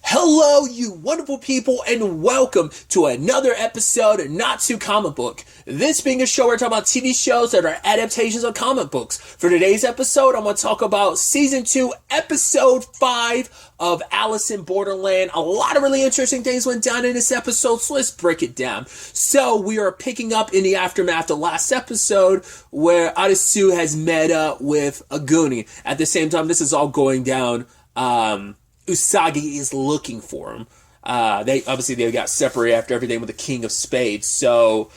Hello, you wonderful people, and welcome to another episode of Not Too Comic Book. This being a show where I talk about TV shows that are adaptations of comic books. For today's episode, I'm going to talk about Season 2, Episode 5 of Alice in Borderland. A lot of really interesting things went down in this episode, so let's break it down. So, we are picking up in the aftermath of last episode, where Arisu has met up with Aguni. At the same time, this is all going down, Usagi is looking for him. They got separated after everything with the King of Spades. So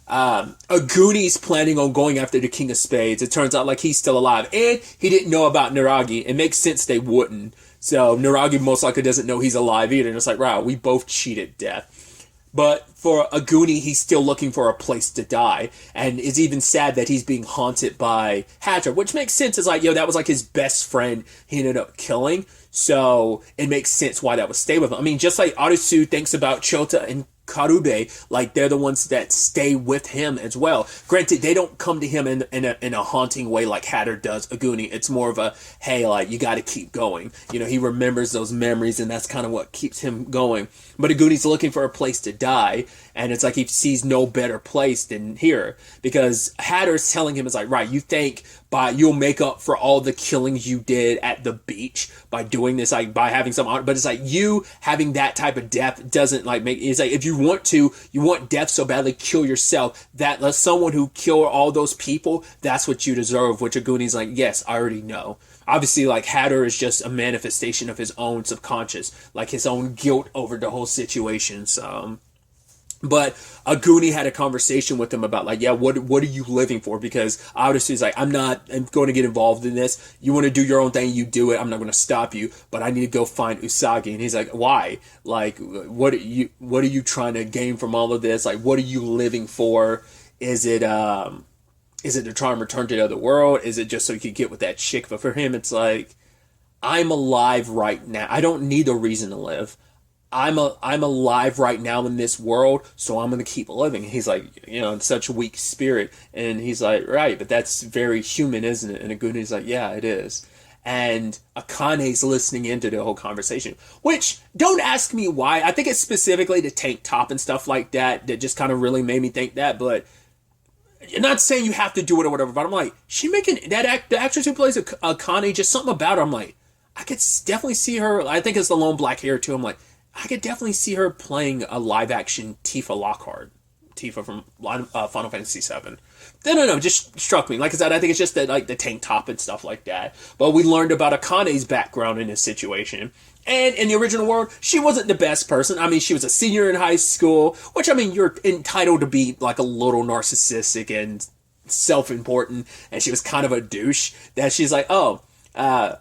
Aguni's planning on going after the King of Spades. It turns out like he's still alive, and he didn't know about Naragi. It makes sense they wouldn't. So Naragi most likely doesn't know he's alive either. And it's like, wow, we both cheated death. But for Aguni, he's still looking for a place to die. And it's even sad that he's being haunted by Hatter, which makes sense. It's like, that was like his best friend he ended up killing. So it makes sense why that would stay with him. I mean, just like Arisu thinks about Chota and Karube, like they're the ones that stay with him as well. Granted, they don't come to him in a haunting way like Hatter does Aguni. It's more of a, hey, like, you got to keep going. He remembers those memories, and that's kind of what keeps him going. But Aguni's looking for a place to die, and it's like he sees no better place than here, because Hatter's telling him, it's like, right, you think you'll make up for all the killings you did at the beach by doing this, like by having some honor. But it's like you having that type of death doesn't like make. It's like if you want death so badly, kill yourself. That someone who killed all those people, that's what you deserve. Which Aguni's like, yes, I already know. Obviously, like, Hatter is just a manifestation of his own subconscious, like his own guilt over the whole situation. So. But Aguni had a conversation with him about, like, yeah, what are you living for? Because obviously he's like, I'm going to get involved in this. You want to do your own thing, you do it. I'm not going to stop you, but I need to go find Usagi. And he's like, why? Like, what are you trying to gain from all of this? Like, what are you living for? Is it to try and return to the other world? Is it just so you could get with that chick? But for him, it's like, I'm alive right now. I don't need a reason to live. I'm alive right now in this world, so I'm going to keep living. And he's like, in such a weak spirit. And he's like, right, but that's very human, isn't it? And Aguni's like, yeah, it is. And Akane's listening into the whole conversation, which, don't ask me why. I think it's specifically the tank top and stuff like that just kind of really made me think that, but I'm not saying you have to do it or whatever, but I'm like, the actress who plays Akane, just something about her, I'm like, I could definitely see her. I think it's the long black hair too. I'm like, I could definitely see her playing a live-action Tifa Lockhart. Tifa from Final Fantasy VII. No, just struck me. Like I said, I think it's just like the tank top and stuff like that. But we learned about Akane's background in this situation. And in the original world, she wasn't the best person. I mean, she was a senior in high school, which, I mean, you're entitled to be like a little narcissistic and self-important. And she was kind of a douche. That she's like, I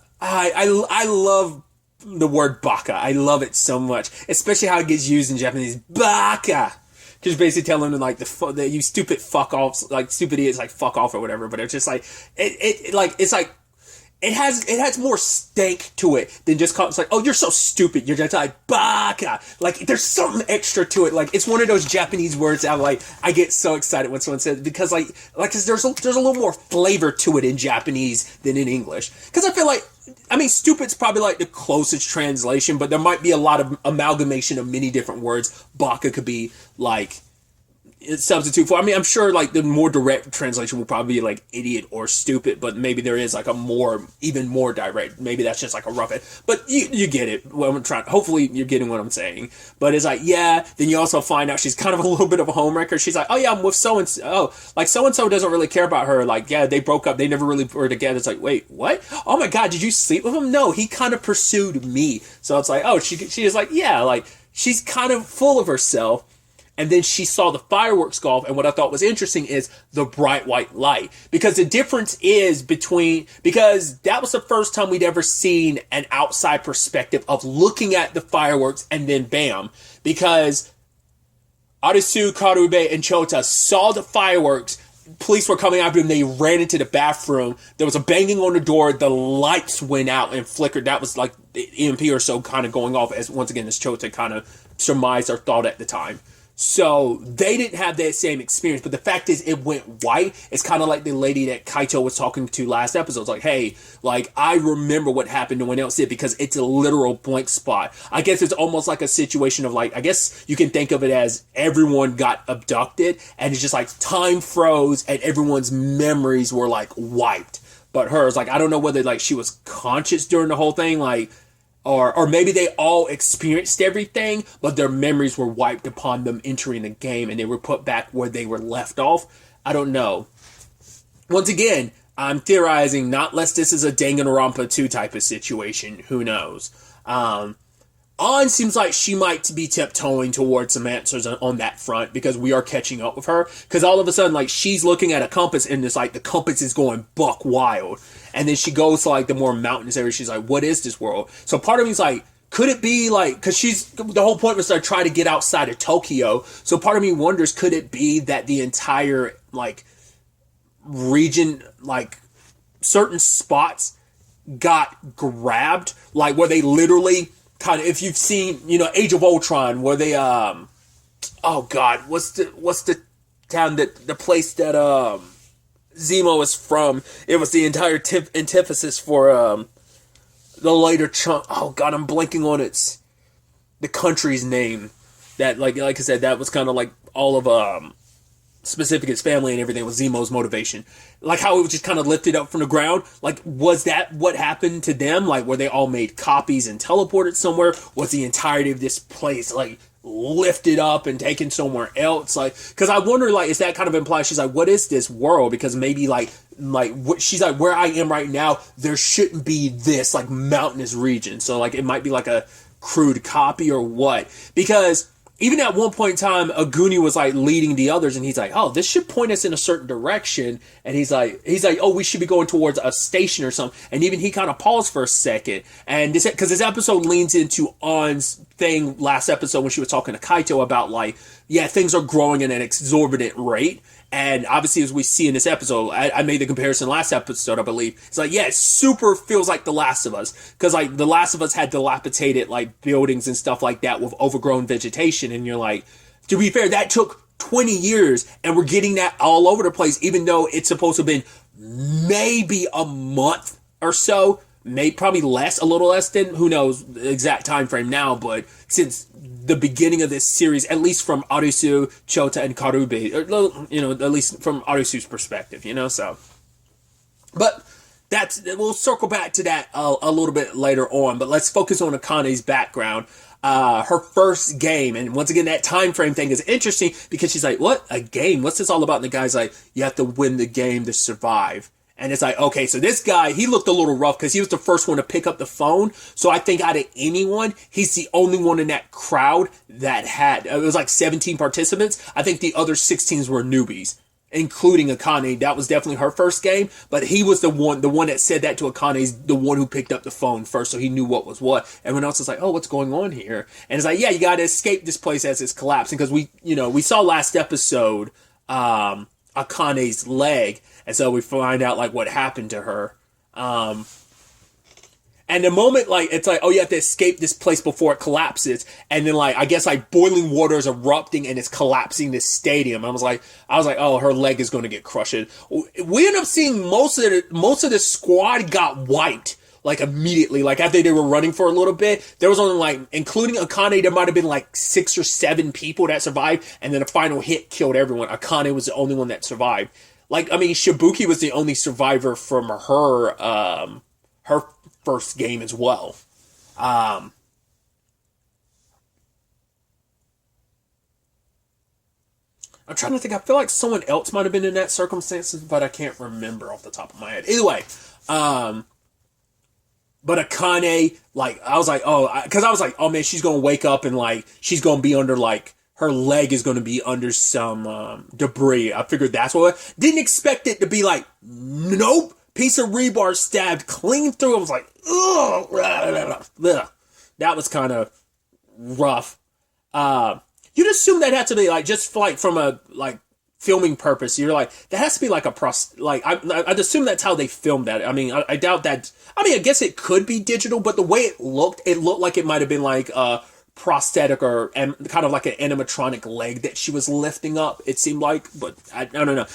love the word baka. I love it so much, especially how it gets used in Japanese. Baka, just basically telling them like the you stupid fuck offs, like stupid idiots, like fuck off or whatever. But it's just like it has more stank to it than just it's like, oh, you're so stupid. You're just like baka. Like there's something extra to it. Like it's one of those Japanese words that I get so excited when someone says it, because cause there's a little more flavor to it in Japanese than in English. Because I feel like, I mean, stupid's probably like the closest translation, but there might be a lot of amalgamation of many different words. Baka could be like substitute for. I mean, I'm sure like the more direct translation will probably be like idiot or stupid, but maybe there is like even more direct. Maybe that's just like a rough it. But you get it. What I'm trying. Hopefully you're getting what I'm saying. But it's like, yeah. Then you also find out she's kind of a little bit of a homewrecker. She's like, oh yeah, I'm with so and so. Oh, like so and so doesn't really care about her. Like, yeah, they broke up. They never really were together. It's like, wait, what? Oh my god, did you sleep with him? No, he kind of pursued me. So it's like, oh, she is like, yeah, like she's kind of full of herself. And then she saw the fireworks go off, and what I thought was interesting is the bright white light. Because the difference is because that was the first time we'd ever seen an outside perspective of looking at the fireworks and then bam. Because Arisu, Karube, and Chota saw the fireworks. Police were coming after them. They ran into the bathroom. There was a banging on the door. The lights went out and flickered. That was like the EMP or so kind of going off as once again as Chota kind of surmised or thought at the time. So they didn't have that same experience. But the fact is, it went white. It's kind of like the lady that Kaito was talking to last episode. It's like, hey, like, I remember what happened, no one else did, because it's a literal blank spot. I guess it's almost like a situation of like, I guess you can think of it as everyone got abducted and it's just like time froze and everyone's memories were like wiped. But hers, like, I don't know whether like she was conscious during the whole thing, like, or maybe they all experienced everything, but their memories were wiped upon them entering the game and they were put back where they were left off. I don't know. Once again, I'm theorizing, not lest this is a Danganronpa 2 type of situation. Who knows? An seems like she might be tiptoeing towards some answers on that front because we are catching up with her. Because all of a sudden, like, she's looking at a compass and it's like the compass is going buck wild. And then she goes to like the more mountainous area. She's like, what is this world? So part of me is like, could it be like, because the whole point was to try to get outside of Tokyo. So part of me wonders, could it be that the entire like region, like certain spots got grabbed, like where they literally kind of, if you've seen, you know, Age of Ultron, where they oh god, what's the town, that the place that Zemo is from? It was the entire antithesis for the later chunk. Oh god, I'm blanking on the country's name. That like I said, that was kind of like all of specific his family and everything was Zemo's motivation. Like how it was just kind of lifted up from the ground. Like, was that what happened to them? Like, were they all made copies and teleported somewhere? Was the entirety of this place like lifted up and taken somewhere else? Like, because I wonder, like, is that kind of implied? She's like, what is this world? Because maybe like she's like, where I am right now, there shouldn't be this like mountainous region. So like, it might be like a crude copy or what? Because even at one point in time, Aguni was like leading the others, and he's like, "Oh, this should point us in a certain direction." And he's like, "Oh, we should be going towards a station or something." And even he kind of paused for a second, and this because this episode leans into An's thing last episode when she was talking to Kaito about like, yeah, things are growing at an exorbitant rate. And obviously, as we see in this episode, I made the comparison last episode, I believe. It's like, yeah, it super feels like The Last of Us. Because, like, The Last of Us had dilapidated, like, buildings and stuff like that with overgrown vegetation. And you're like, to be fair, that took 20 years. And we're getting that all over the place, even though it's supposed to have been maybe a month or so. Maybe probably less, a little less than, who knows, the exact time frame now. But since the beginning of this series, at least from Arisu, Chota, and Karube, or, you know, at least from Arisu's perspective, you know, so. But we'll circle back to that a little bit later on, but let's focus on Akane's background. Her first game, and once again, that time frame thing is interesting because she's like, what? A game? What's this all about? And the guy's like, you have to win the game to survive. And it's like, okay, so this guy, he looked a little rough because he was the first one to pick up the phone. So I think out of anyone, he's the only one in that crowd that had, it was like 17 participants. I think the other 16 were newbies, including Akane. That was definitely her first game, but he was the one that said that to Akane's the one who picked up the phone first, so he knew what was what. Everyone else is like, oh, what's going on here? And it's like, yeah, you got to escape this place as it's collapsing, because we saw last episode, Akane's leg, and so we find out like what happened to her. And the moment, like, it's like, oh, you have to escape this place before it collapses, and then like I guess like boiling water is erupting and it's collapsing this stadium. I was like, oh, her leg is going to get crushed. We end up seeing most of the squad got wiped. Like immediately, like after they were running for a little bit, there was only like, including Akane, there might have been like 6 or 7 people that survived, and then a final hit killed everyone. Akane was the only one that survived. Like, I mean, Shibuki was the only survivor from her first game as well. I'm trying to think. I feel like someone else might have been in that circumstances, but I can't remember off the top of my head. Either way, but Akane, like, I was like, because I was like, oh man, she's gonna wake up and like she's gonna be under, like, her leg is gonna be under some debris. I figured that's what. Didn't expect it to be like, nope, piece of rebar stabbed clean through. I was like, ugh. That was kind of rough. You'd assume that had to be like just like from a like filming purpose. You're like, that has to be like I'd assume that's how they filmed that. I mean, I doubt that. I mean, I guess it could be digital, but the way it looked like it might have been like prosthetic or kind of like an animatronic leg that she was lifting up, it seemed like. But I don't know.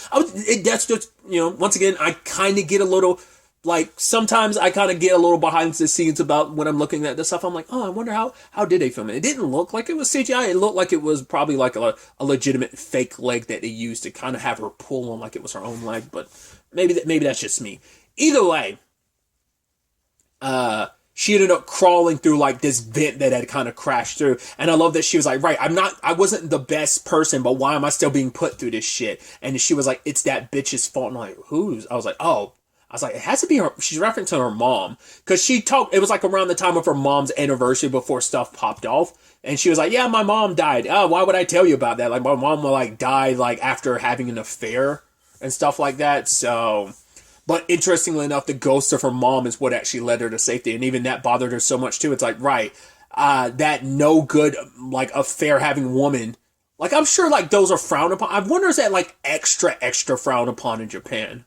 That's just, once again, I kind of get a little, like, sometimes I kind of get a little behind the scenes about when I'm looking at this stuff. I'm like, oh, I wonder how did they film it? It didn't look like it was CGI. It looked like it was probably like a legitimate fake leg that they used to kind of have her pull on like it was her own leg. But maybe that's just me. Either way, she ended up crawling through like this vent that had kind of crashed through. And I love that she was like, right, I wasn't the best person, but why am I still being put through this shit? And she was like, it's that bitch's fault. And I'm like, whose? I was like, it has to be her. She's referencing her mom. Cause it was like around the time of her mom's anniversary before stuff popped off. And she was like, yeah, my mom died. Oh, why would I tell you about that? Like, my mom like died like after having an affair and stuff like that. So, but interestingly enough, the ghost of her mom is what actually led her to safety. And even that bothered her so much too. It's like, right, that no good, like, affair having woman, like, I'm sure like those are frowned upon. I wonder is that like extra frowned upon in Japan?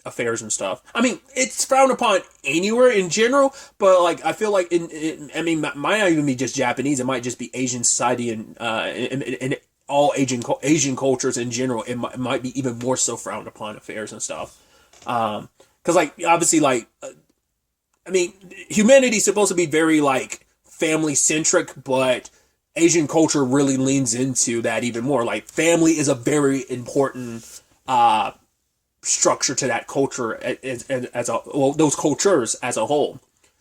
Affairs and stuff. I mean, it's frowned upon anywhere in general, but like, I feel like it might not even be just Japanese. It might just be Asian society and all Asian cultures in general. It might be even more so frowned upon affairs and stuff. Cause like, obviously like, humanity's supposed to be very like family centric, but Asian culture really leans into that even more. Like, family is a very important, structure to that culture those cultures as a whole.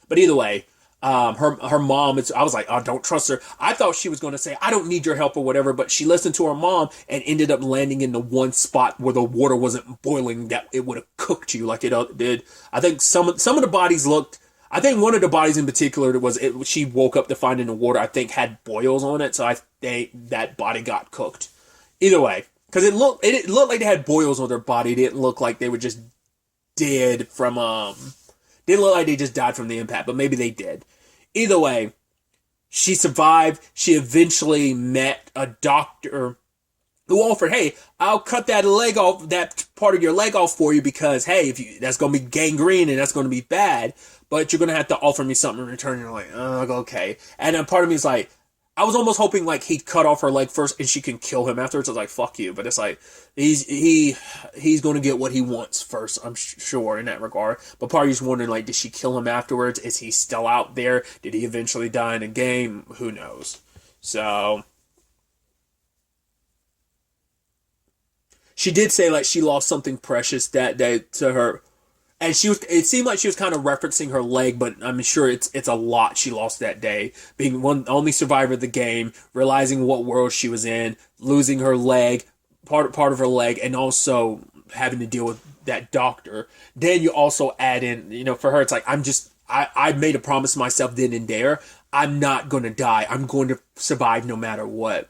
But either way, her mom, I was like, oh, don't trust her. I thought she was going to say, I don't need your help or whatever, but she listened to her mom and ended up landing in the one spot where the water wasn't boiling, that it would have cooked you like it did. I think some of the bodies looked, I think one of the bodies in particular she woke up to find in the water, I think had boils on it. So that body got cooked. Either way, because it looked like they had boils on their body. It didn't look like they were just dead from, didn't look like they just died from the impact, but maybe they did. Either way, she survived. She eventually met a doctor who offered, hey, I'll cut that part of your leg off for you because, hey, that's going to be gangrene and that's going to be bad, but you're going to have to offer me something in return. And you're like, oh, okay. And then part of me is like, I was almost hoping like he'd cut off her leg first and she can kill him afterwards. I was like, fuck you. But it's like, he's going to get what he wants first, I'm sure, in that regard. But part of you's wondering, like, did she kill him afterwards? Is he still out there? Did he eventually die in a game? Who knows? So, she did say like she lost something precious that day to her. And it seemed like she was kind of referencing her leg, but I'm sure it's a lot she lost that day. Being only survivor of the game, realizing what world she was in, losing her leg, part of her leg, and also having to deal with that doctor. Then you also add in, for her, it's like, I made a promise to myself then and there. I'm not going to die. I'm going to survive no matter what.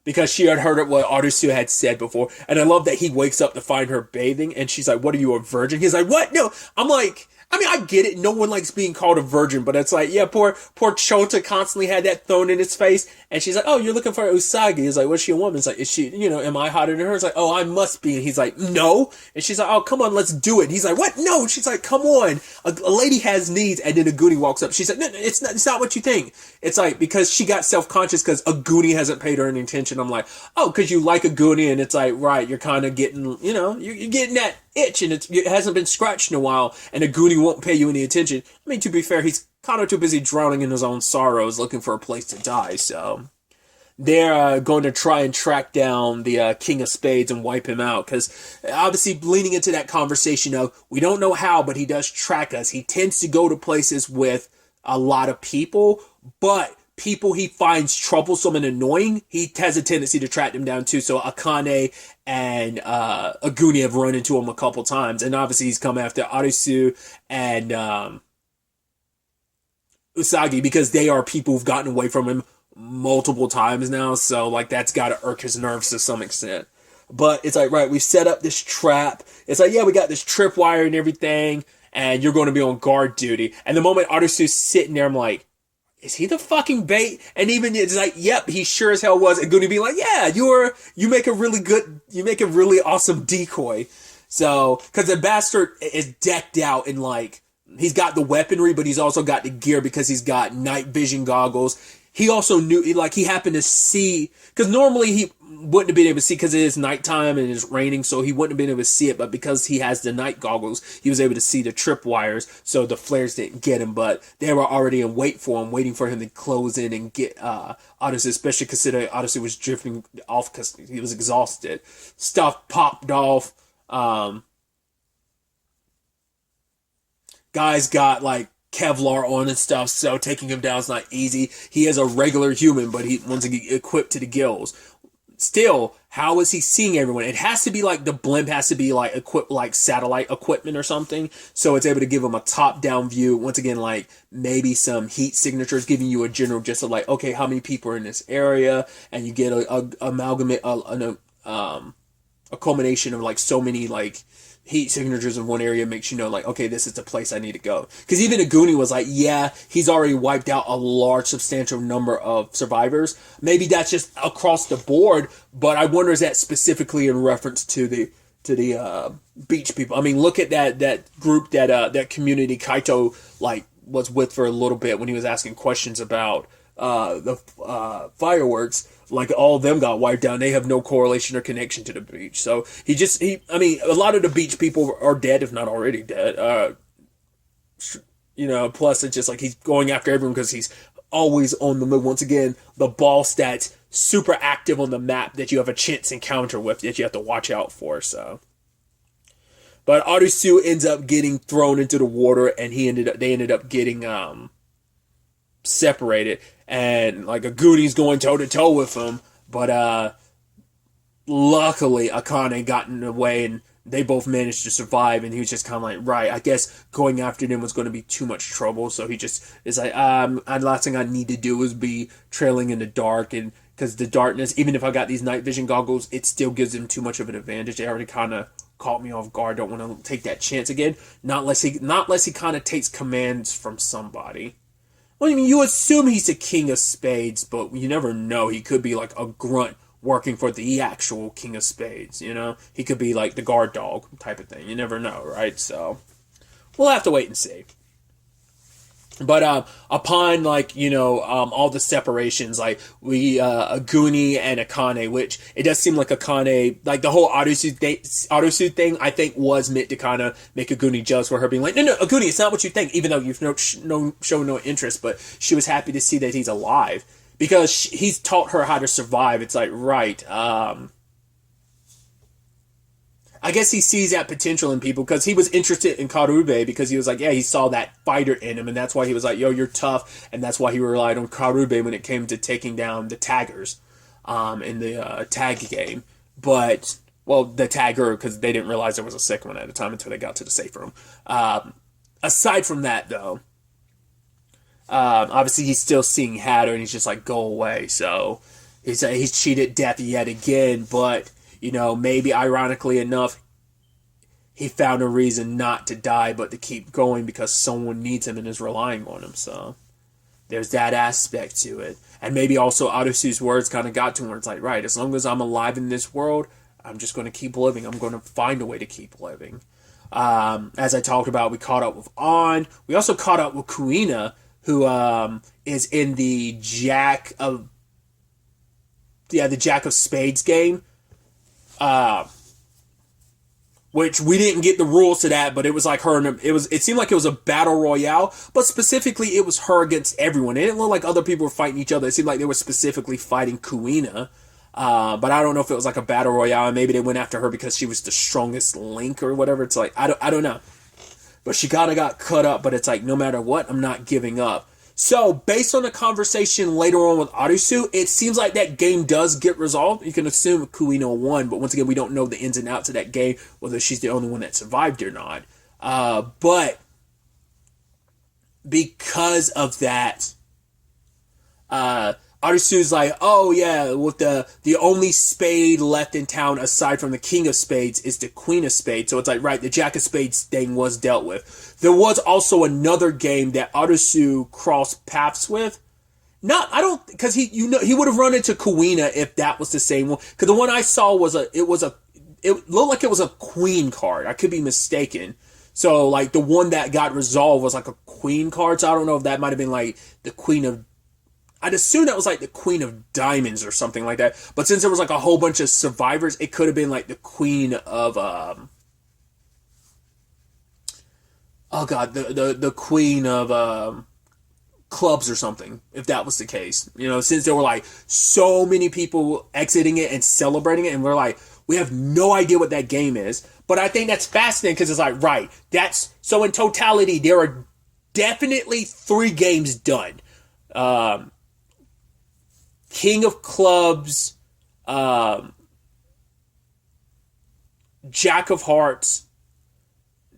Because she had heard what Arisu had said before. And I love that he wakes up to find her bathing. And she's like, what, are you, a virgin? He's like, what? No. I'm like, I get it. No one likes being called a virgin. But it's like, yeah, poor Chota constantly had that thrown in his face. And she's like, oh, you're looking for Usagi. He's like, what's she a woman? It's like, is she, am I hotter than her? It's like, oh, I must be. And he's like, no. And she's like, oh, come on, let's do it. And he's like, what? No. She's like, come on. A lady has needs. And then a Goonie walks up. She's like, no, it's not what you think. It's like, because she got self-conscious because a Goonie hasn't paid her any attention. I'm like, oh, because you like a Goonie. And it's like, right, you're kind of getting, you're getting that itch and it hasn't been scratched in a while. And a Goonie won't pay you any attention. I mean, to be fair, he's kind of too busy drowning in his own sorrows looking for a place to die. So they're going to try and track down the King of Spades and wipe him out. Because obviously leaning into that conversation of, we don't know how, but he does track us. He tends to go to places with a lot of people, but people he finds troublesome and annoying, he has a tendency to track them down too. So Akane and Aguni have run into him a couple times. And obviously he's come after Arisu and Usagi because they are people who've gotten away from him multiple times now. So like that's got to irk his nerves to some extent. But it's like, right, we've set up this trap. It's like, yeah, we got this tripwire and everything, and you're going to be on guard duty. And the moment Arisu's sitting there, I'm like, is he the fucking bait? And even it's like, yep, he sure as hell was. And going to be like, yeah, you make a really awesome decoy. So, because the bastard is decked out in like he's got the weaponry, but he's also got the gear because he's got night vision goggles. He also knew, like, he happened to see, because normally he wouldn't have been able to see because it is nighttime and it's raining, so he wouldn't have been able to see it, but because he has the night goggles, he was able to see the tripwires, so the flares didn't get him, but they were already in wait for him, waiting for him to close in and get Odyssey, especially considering Odyssey was drifting off because he was exhausted. Stuff popped off. Guys got, like, Kevlar on and stuff, so taking him down is not easy. He is a regular human, but he wants to get equipped to the gills. Still, how is he seeing everyone? It has to be like the blimp has to be like equipped like satellite equipment or something, so it's able to give him a top-down view. Once again, like maybe some heat signatures, giving you a general gist of like, okay, how many people are in this area, and you get a amalgamate, a culmination of like so many like heat signatures in one area makes you know, like, okay, this is the place I need to go. Because even Aguni was like, yeah, he's already wiped out a large, substantial number of survivors. Maybe that's just across the board, but I wonder is that specifically in reference to the beach people. I mean, look at that group that community Kaito like was with for a little bit when he was asking questions about the fireworks. Like, all of them got wiped down. They have no correlation or connection to the beach. So I mean, a lot of the beach people are dead, if not already dead. Plus it's just like he's going after everyone because he's always on the move. Once again, the ball stats super active on the map that you have a chance encounter with that you have to watch out for. So, but Arisu ends up getting thrown into the water, and they ended up getting separated. And like Aguni's going toe to toe with him, but luckily Akane got in the way, and they both managed to survive. And he was just kind of like, right, I guess going after them was going to be too much trouble, so he just is like, last thing I need to do is be trailing in the dark, and because the darkness, even if I got these night vision goggles, it still gives them too much of an advantage. They already kind of caught me off guard. Don't want to take that chance again. Not unless he kind of takes commands from somebody. Well, I mean, you assume he's a king of spades, but you never know. He could be like a grunt working for the actual king of spades, you know? He could be like the guard dog type of thing. You never know, right? So, we'll have to wait and see. But upon, like, all the separations, like, Aguni and Akane, which it does seem like Akane, like, the whole Autosuit thing, I think, was meant to kind of make Aguni jealous for her being like, no, Aguni, it's not what you think, even though you've shown no interest, but she was happy to see that he's alive, because he's taught her how to survive. It's like, right, I guess he sees that potential in people because he was interested in Karube because he was like, yeah, he saw that fighter in him, and that's why he was like, yo, you're tough, and that's why he relied on Karube when it came to taking down the taggers in the tag game. But, well, the tagger, because they didn't realize there was a second one at a time until they got to the safe room. Aside from that, though, obviously he's still seeing Hatter, and he's just like, go away. So he's cheated death yet again, but maybe ironically enough, he found a reason not to die, but to keep going because someone needs him and is relying on him. So there's that aspect to it. And maybe also Arusu's words kind of got to him where it's like, right, as long as I'm alive in this world, I'm just going to keep living. I'm going to find a way to keep living. As I talked about, we caught up with An. We also caught up with Kuina, who is in the Jack of Spades game. Which we didn't get the rules to that, but it was like her and it seemed like it was a battle royale, but specifically it was her against everyone. It didn't look like other people were fighting each other. It seemed like they were specifically fighting Kuina. But I don't know if it was like a battle royale, and maybe they went after her because she was the strongest link or whatever. It's like, I don't know. But she kind of got cut up, but it's like, no matter what, I'm not giving up. So, based on the conversation later on with Arisu, it seems like that game does get resolved. You can assume Kuino won, but once again, we don't know the ins and outs of that game, whether she's the only one that survived or not. But because of that, Arisu's like, oh yeah, with the only spade left in town aside from the King of Spades is the Queen of Spades. So it's like, right, the Jack of Spades thing was dealt with. There was also another game that Arisu crossed paths with. Because he would have run into Kuina if that was the same one. Because the one I saw it looked like it was a Queen card. I could be mistaken. So, like, the one that got resolved was, like, a queen card. So, I don't know if that might have been, like, the queen of... I'd assume that was, like, the queen of diamonds or something like that. But since there was, like, a whole bunch of survivors, it could have been, like, the queen of... oh, God. The queen of... clubs or something, if that was the case. You know, since there were, like, so many people exiting it and celebrating it, and we're like, we have no idea what that game is. But I think that's fascinating because it's like, right, that's... So in totality, there are definitely 3 games done. King of Clubs, Jack of Hearts,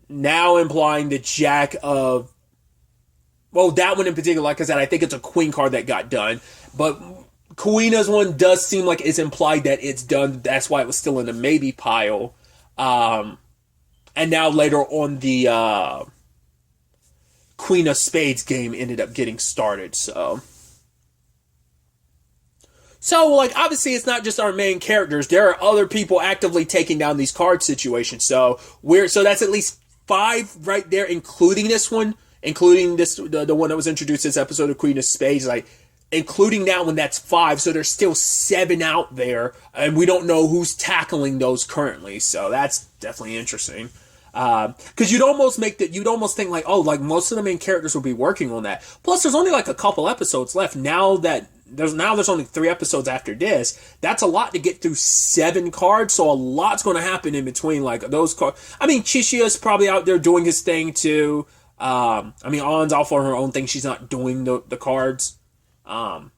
now implying the Jack of... Well, that one in particular, like I said, I think it's a queen card that got done. But Kuina's one does seem like it's implied that it's done. That's why it was still in the maybe pile. And now later on, the Queen of Spades game ended up getting started. So, like, obviously, it's not just our main characters. There are other people actively taking down these card situations. So that's at least 5 right there, including this one. Including this, the one that was introduced this episode of Queen of Spades, like, including that one, that's 5. So there's still 7 out there, and we don't know who's tackling those currently. So that's definitely interesting. Because you'd almost think like, oh, like most of the main characters will be working on that. Plus, there's only like a couple episodes left now that there's only 3 episodes after this. That's a lot to get through 7 cards. So a lot's going to happen in between, like those cards. I mean, Chishia's probably out there doing his thing too. I mean, Ann's out for her own thing. She's not doing the cards. I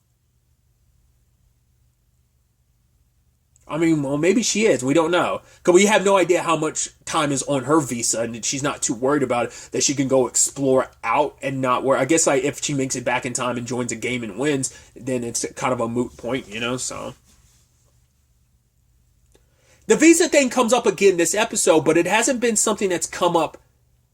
mean, well, maybe she is. We don't know. Because we have no idea how much time is on her visa, and she's not too worried about it, that she can go explore out and not worry. I guess, like, if she makes it back in time and joins a game and wins, then it's kind of a moot point, you know? So the visa thing comes up again this episode, but it hasn't been something that's come up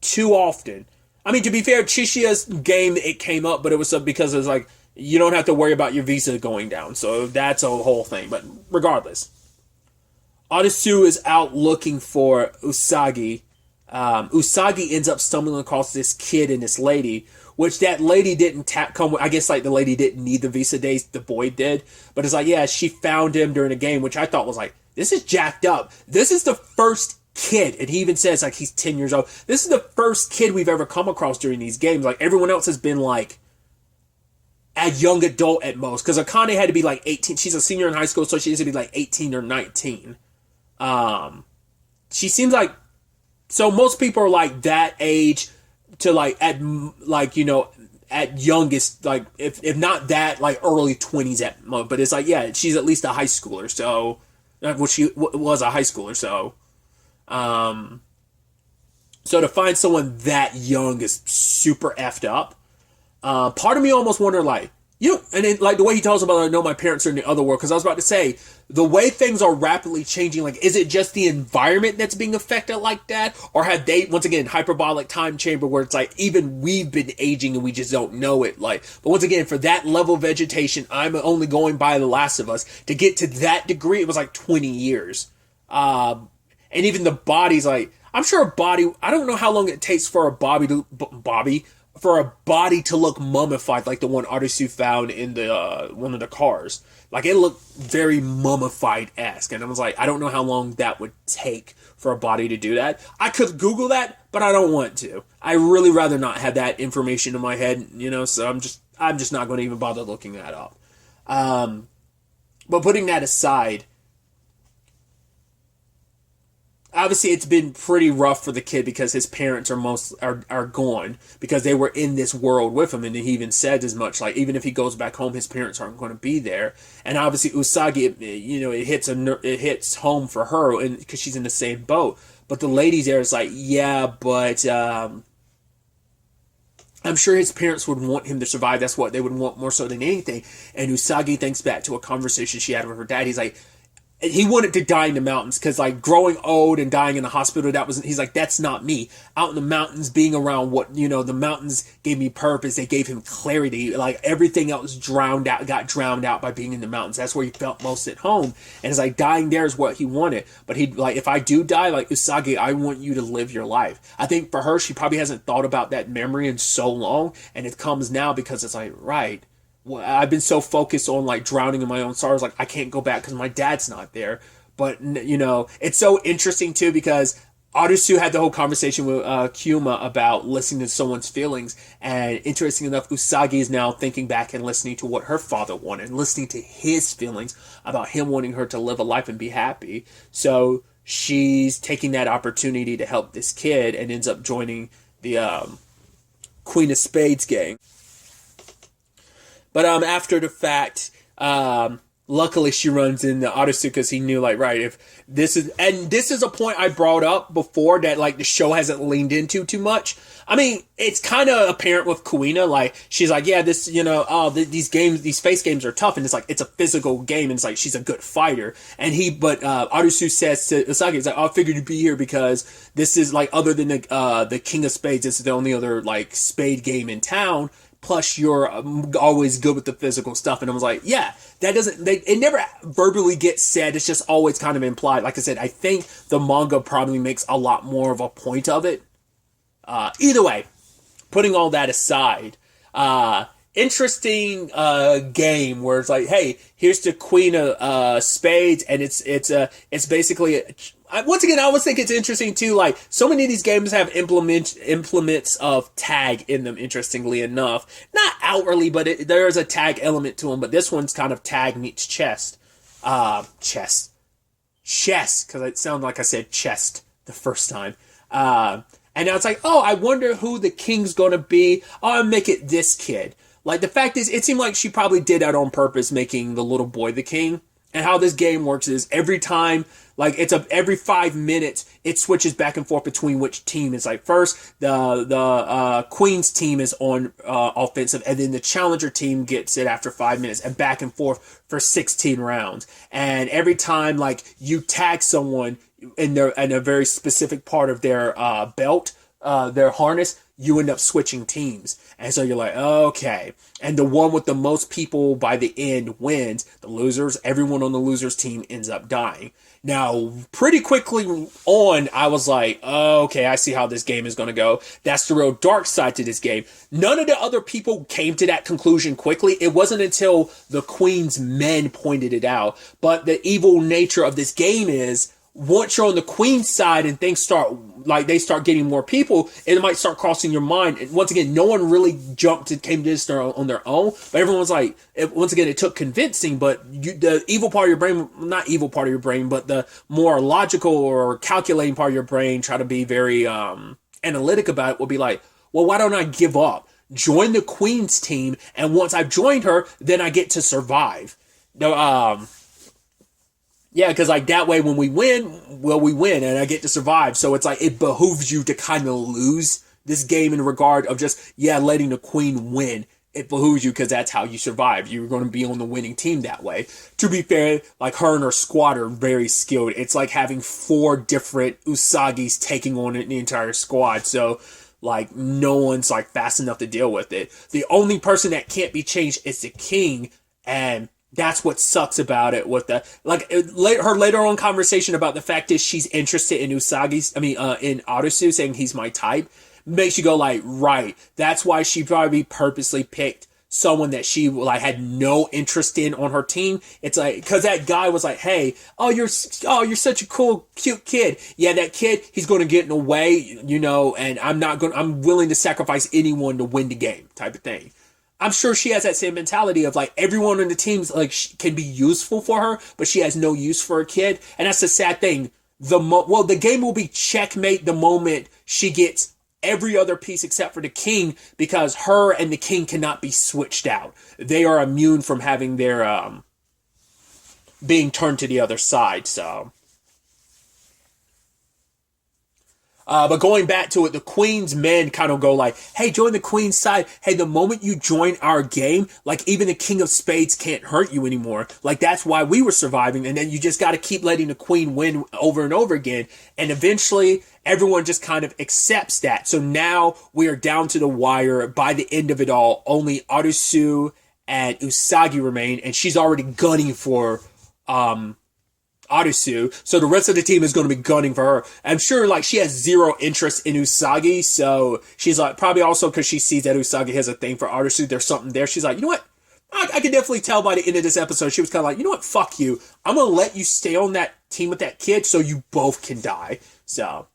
too often. I mean, to be fair, Chishia's game, it came up, but it was because it was like, you don't have to worry about your visa going down. So that's a whole thing. But regardless, Arisu is out looking for Usagi. Usagi ends up stumbling across this kid and this lady, which that lady didn't come with. I guess, like, the lady didn't need the visa days, the boy did. But it's like, yeah, she found him during a game, which I thought was like, this is jacked up. This is the first kid, and he even says, like, he's 10 years old. This is the first kid we've ever come across during these games. Like, everyone else has been, like, a young adult at most. Because Akane had to be, like, 18. She's a senior in high school, so she has to be, like, 18 or 19. She seems like... So most people are, like, that age to, like, at youngest, like, if not that, like, early 20s at most. But it's like, yeah, she's at least a high schooler, so... Well, she was a high schooler, so... So to find someone that young is super effed up. Part of me almost wonder, like, and then, like, the way he tells about, I know my parents are in the other world, because I was about to say, the way things are rapidly changing, like, is it just the environment that's being affected like that? Or have they, once again, hyperbolic time chamber where it's like, even we've been aging and we just don't know it, like, but once again, for that level of vegetation, I'm only going by The Last of Us, to get to that degree, it was like 20 years. And even the body's like, I'm sure a body, I don't know how long it takes for a body to look mummified, like the one Arisu found in the one of the cars. Like, it looked very mummified-esque, and I was like, I don't know how long that would take for a body to do that. I could Google that, but I don't want to. I really rather not have that information in my head, you know, so I'm just not going to even bother looking that up. But putting that aside, obviously, it's been pretty rough for the kid because his parents are gone because they were in this world with him, and he even said as much. Like, even if he goes back home, his parents aren't going to be there. And obviously, Usagi, it hits home for her, and because she's in the same boat. But the lady there is like, yeah, but I'm sure his parents would want him to survive. That's what they would want more so than anything. And Usagi thinks back to a conversation she had with her dad. He's like, he wanted to die in the mountains because like growing old and dying in the hospital, he's like, that's not me. Out in the mountains, being around the mountains gave me purpose. They gave him clarity. Like everything else got drowned out by being in the mountains. That's where he felt most at home. And it's like dying there is what he wanted. But he like, if I do die, like Usagi, I want you to live your life. I think for her, she probably hasn't thought about that memory in so long. And it comes now because it's like, right. I've been so focused on like drowning in my own sorrows, like I can't go back because my dad's not there. But it's so interesting too because Arusu had the whole conversation with Kyuma about listening to someone's feelings, and interesting enough, Usagi is now thinking back and listening to what her father wanted, and listening to his feelings about him wanting her to live a life and be happy. So she's taking that opportunity to help this kid and ends up joining the Queen of Spades gang. But after the fact, luckily she runs into Arusu because he knew, like, right, if this is a point I brought up before that, like, the show hasn't leaned into too much. I mean, it's kind of apparent with Kuina, like, she's like, yeah, this, these games, these face games are tough, and it's like, it's a physical game, and it's like, she's a good fighter. But Arusu says to Usagi, it's like, I figured you'd be here because this is, like, other than the King of Spades, this is the only other, like, spade game in town. Plus, you're always good with the physical stuff. And I was like, yeah, it never verbally gets said. It's just always kind of implied. Like I said, I think the manga probably makes a lot more of a point of it. Either way, putting all that aside, interesting game where it's like, hey, here's the Queen of Spades, and it's basically once again, I always think it's interesting too. Like, so many of these games have implements of tag in them. Interestingly enough, not outwardly, but there is a tag element to them. But this one's kind of tag meets chess, because it sounded like I said chest the first time. And now it's like, oh, I wonder who the king's gonna be. Oh, I'll make it this kid. Like, the fact is, it seemed like she probably did that on purpose, making the little boy the king. And how this game works is every time, like, every 5 minutes, it switches back and forth between which team. It's like, first, the Queen's team is on offensive, and then the Challenger team gets it after 5 minutes, and back and forth for 16 rounds. And every time, like, you tag someone in a very specific part of their belt, their harness, you end up switching teams. And so you're like, okay. And the one with the most people by the end wins. The losers, everyone on the losers team ends up dying. Now, pretty quickly on, I was like, okay, I see how this game is going to go. That's the real dark side to this game. None of the other people came to that conclusion quickly. It wasn't until the Queen's men pointed it out. But the evil nature of this game is, once you're on the Queen's side and things start getting more people, it might start crossing your mind. And once again, no one really came to this on their own, but everyone's like, once again, it took convincing, but the evil part of your brain, not evil part of your brain, but the more logical or calculating part of your brain, try to be very analytic about it, will be like, well, why don't I give up? Join the Queen's team, and once I've joined her, then I get to survive. Yeah, because like that way when we win, well, we win and I get to survive. So it's like, it behooves you to kind of lose this game in regard of just, letting the Queen win. It behooves you because that's how you survive. You're going to be on the winning team that way. To be fair, like, her and her squad are very skilled. It's like having 4 different Usagis taking on the entire squad. So, like, no one's like fast enough to deal with it. The only person that can't be changed is the king, and that's what sucks about it with her later on conversation about the fact is she's interested in in Arusu, saying he's my type, makes you go like, right, that's why she probably purposely picked someone that she like had no interest in on her team. It's like, because that guy was like, hey, you're such a cool, cute kid. Yeah, that kid, he's going to get in the way, and I'm willing to sacrifice anyone to win the game type of thing. I'm sure she has that same mentality of like, everyone on the teams like can be useful for her, but she has no use for a kid. And that's the sad thing. The game will be checkmate the moment she gets every other piece except for the king, because her and the king cannot be switched out. They are immune from having their being turned to the other side. So But going back to it, the Queen's men kind of go like, hey, join the Queen's side. Hey, the moment you join our game, like even the King of Spades can't hurt you anymore. Like that's why we were surviving. And then you just got to keep letting the Queen win over and over again. And eventually everyone just kind of accepts that. So now we are down to the wire. By the end of it all, only Arisu and Usagi remain. And she's already gunning for, Arisu, so the rest of the team is going to be gunning for her. I'm sure, like, she has zero interest in Usagi, so she's like, probably also because she sees that Usagi has a thing for Arisu, there's something there. She's like, you know what? I can definitely tell by the end of this episode, she was kind of like, you know what? Fuck you. I'm going to let you stay on that team with that kid so you both can die. So,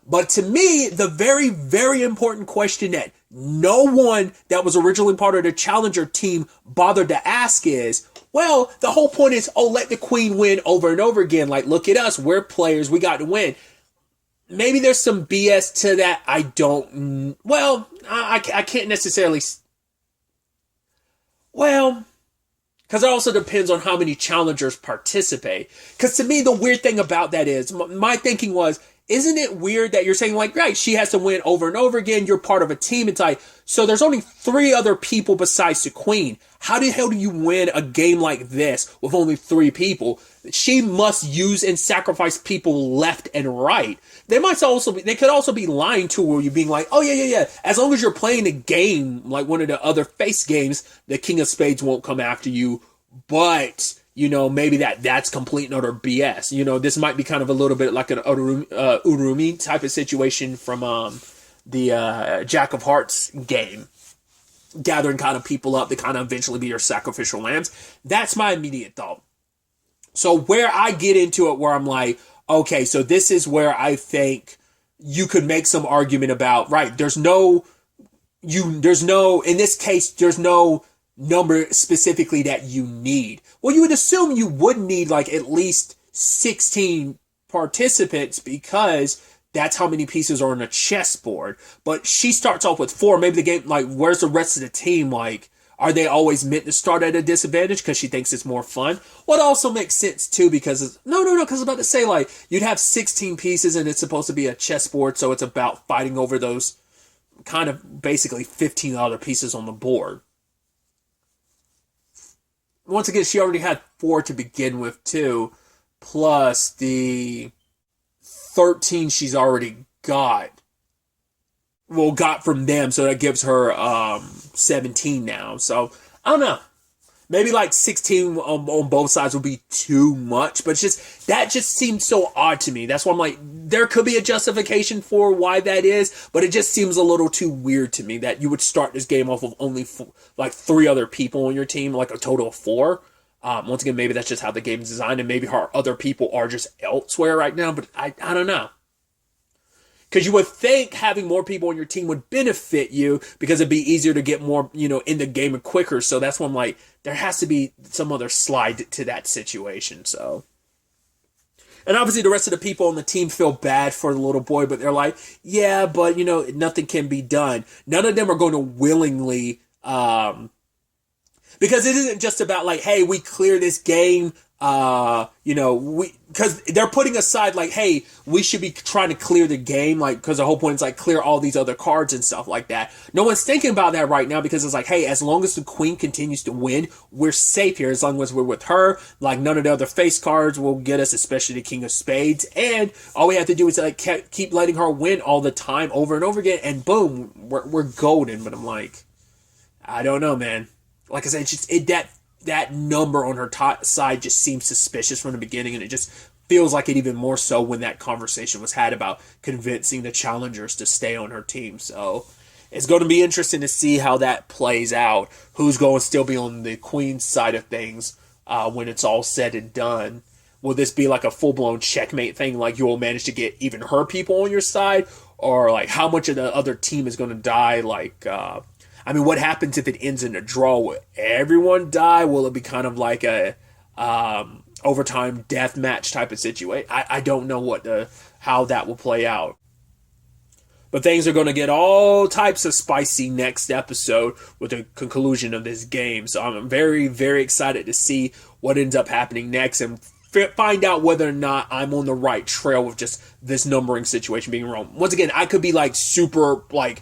but to me, the very, very important question that no one that was originally part of the Challenger team bothered to ask is, well, the whole point is, oh, let the Queen win over and over again. Like, look at us. We're players. We got to win. Maybe there's some BS to that. I don't... Well, I can't necessarily... Well, because it also depends on how many challengers participate. Because to me, the weird thing about that is, my thinking was, isn't it weird that you're saying, like, right, she has to win over and over again. You're part of a team. It's like, so there's only 3 other people besides the Queen. How the hell do you win a game like this with only 3 people? She must use and sacrifice people left and right. They could also be lying to her, you being like, oh yeah. As long as you're playing a game, like one of the other face games, the King of Spades won't come after you. But, you know, maybe that's complete and utter BS. You know, this might be kind of a little bit like an Urumi type of situation from the Jack of Hearts game. Gathering kind of people up to kind of eventually be your sacrificial lambs. That's my immediate thought. So where I get into it, where I'm like, okay, so this is where I think you could make some argument about, right, in this case, there's no number specifically that you need. Well, you would assume you would need like at least 16 participants because that's how many pieces are on a chessboard. But she starts off with 4. Maybe the game, like, where's the rest of the team? Like, are they always meant to start at a disadvantage because she thinks it's more fun? Well, it also makes sense, too, because because I was about to say, like, you'd have 16 pieces and it's supposed to be a chessboard, so it's about fighting over those kind of basically 15 other pieces on the board. Once again, she already had 4 to begin with, too, plus the 13 she's already got from them, so that gives her 17 now. So I don't know, maybe like 16 on both sides would be too much, but that just seems so odd to me. That's why I'm like, there could be a justification for why that is, but it just seems a little too weird to me that you would start this game off with only 3 other people on your team, like a total of 4. Once again, maybe that's just how the game is designed, and maybe her other people are just elsewhere right now, but I don't know. Because you would think having more people on your team would benefit you, because it'd be easier to get more, in the game quicker. So that's when I'm like, there has to be some other slide to that situation, so. And obviously the rest of the people on the team feel bad for the little boy, but they're like, yeah, but, nothing can be done. None of them are going to willingly, because it isn't just about like, hey, we clear this game, because they're putting aside like, hey, we should be trying to clear the game, like, because the whole point is like clear all these other cards and stuff like that. No one's thinking about that right now, because it's like, hey, as long as the Queen continues to win, we're safe here. As long as we're with her, like none of the other face cards will get us, especially the King of Spades. And all we have to do is like keep letting her win all the time over and over again, and boom, we're golden. But I'm like, I don't know, man. Like I said, it's just that number on her side just seems suspicious from the beginning, and it just feels like it even more so when that conversation was had about convincing the challengers to stay on her team. So it's going to be interesting to see how that plays out. Who's going to still be on the Queen's side of things when it's all said and done? Will this be like a full-blown checkmate thing, like you will manage to get even her people on your side? Or like how much of the other team is going to die? Like, what happens if it ends in a draw? Will everyone die? Will it be kind of like a overtime death match type of situation? I don't know how that will play out. But things are going to get all types of spicy next episode with the conclusion of this game. So I'm very, very excited to see what ends up happening next. And find out whether or not I'm on the right trail with just this numbering situation being wrong. Once again, I could be like super like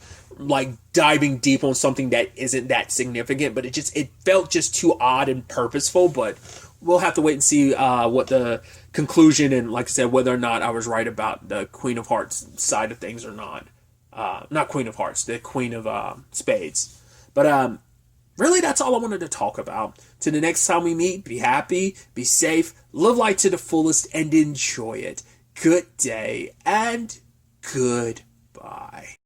diving deep on something that isn't that significant, but it felt just too odd and purposeful. But we'll have to wait and see what the conclusion, and like I said, whether or not I was right about the Queen of Hearts side of things or not. Not Queen of Hearts, the Queen of Spades. But really, that's all I wanted to talk about. Till the next time we meet, be happy, be safe, live life to the fullest, and enjoy it. Good day, and goodbye.